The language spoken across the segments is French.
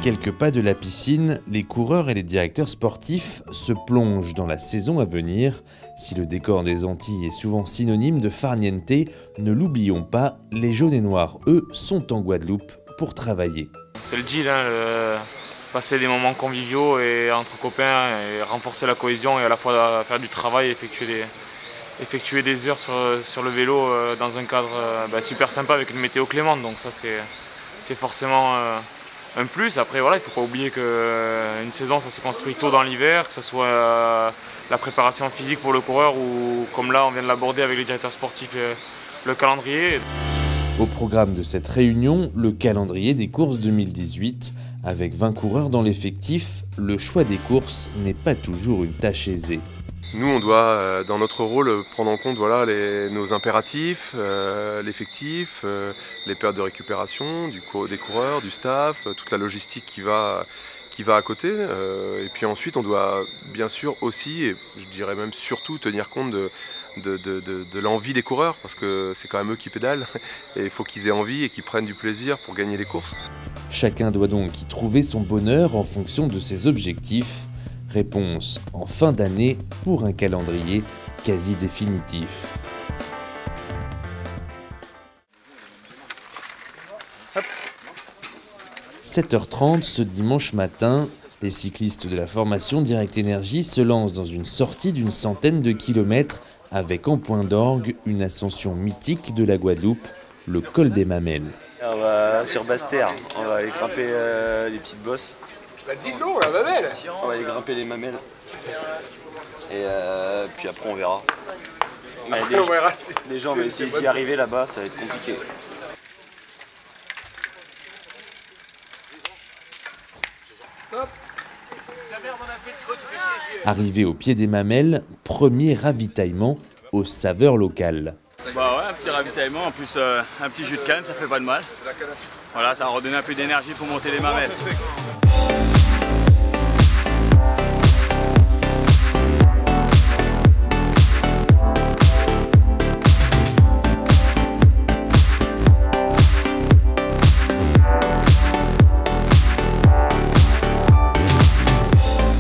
quelques pas de la piscine, les coureurs et les directeurs sportifs se plongent dans la saison à venir. Si le décor des Antilles est souvent synonyme de farniente, ne l'oublions pas, les jaunes et noirs, eux, sont en Guadeloupe pour travailler. C'est le deal, passer des moments conviviaux et entre copains et renforcer la cohésion et à la fois faire du travail et effectuer des heures sur le vélo dans un cadre super sympa avec une météo clémente. Donc ça c'est forcément un plus. Après voilà, il ne faut pas oublier qu'une saison ça se construit tôt dans l'hiver, que ce soit la préparation physique pour le coureur ou comme là on vient de l'aborder avec les directeurs sportifs, le calendrier. Au programme de cette réunion, le calendrier des courses 2018. Avec 20 coureurs dans l'effectif, le choix des courses n'est pas toujours une tâche aisée. Nous, on doit, dans notre rôle, prendre en compte nos impératifs, l'effectif, les périodes de récupération des coureurs, du staff, toute la logistique qui va à côté. Et puis ensuite, on doit bien sûr aussi, et je dirais même surtout, tenir compte de l'envie des coureurs, parce que c'est quand même eux qui pédalent, et il faut qu'ils aient envie et qu'ils prennent du plaisir pour gagner les courses. Chacun doit donc y trouver son bonheur en fonction de ses objectifs. Réponse en fin d'année pour un calendrier quasi définitif. Hop. 7h30 ce dimanche matin, les cyclistes de la formation Direct Énergie se lancent dans une sortie d'une centaine de kilomètres avec en point d'orgue une ascension mythique de la Guadeloupe, le col des Mamelles. On va sur Basse-Terre, on va aller grimper les petites bosses. Bah dis donc, la mamelle. On va aller grimper les mamelles. Et puis après on verra. Les gens vont essayer d'y arriver là-bas, ça va être compliqué. Arrivé au pied des Mamelles, premier ravitaillement aux saveurs locales. Bah ouais, un petit ravitaillement, en plus un petit jus de canne, ça fait pas de mal. Voilà, ça va redonner un peu d'énergie pour monter les Mamelles.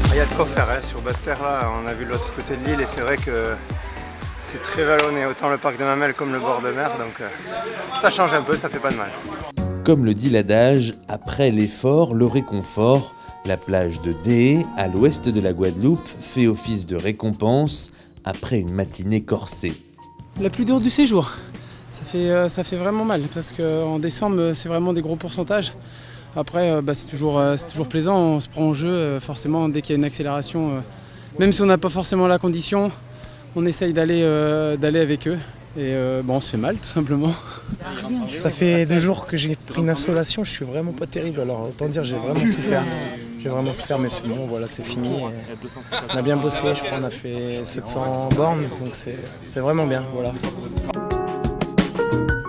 Il y a de quoi faire sur Basse-Terre là, on a vu l'autre côté de l'île et c'est vrai que c'est très vallonné, autant le parc de Mamelles comme le bord de mer, donc ça change un peu, ça fait pas de mal. Comme le dit l'adage, après l'effort, le réconfort, la plage de Déé, à l'ouest de la Guadeloupe, fait office de récompense après une matinée corsée. La plus dure du séjour, ça fait vraiment mal parce qu'en décembre c'est vraiment des gros pourcentages. Après c'est toujours plaisant, on se prend en jeu forcément dès qu'il y a une accélération, même si on n'a pas forcément la condition, on essaye d'aller avec eux et on se fait mal tout simplement. Ça fait 2 jours que j'ai pris une insolation, je suis vraiment pas terrible, alors autant dire j'ai vraiment souffert. J'ai vraiment souffert mais c'est bon, voilà c'est fini. On a bien bossé, je crois qu'on a fait 700 bornes, donc c'est vraiment bien, voilà.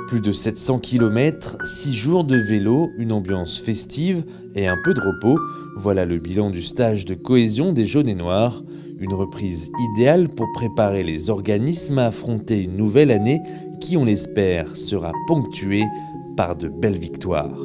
Plus de 700 km, 6 jours de vélo, une ambiance festive et un peu de repos. Voilà le bilan du stage de cohésion des jaunes et noirs. Une reprise idéale pour préparer les organismes à affronter une nouvelle année qui, on l'espère, sera ponctuée par de belles victoires.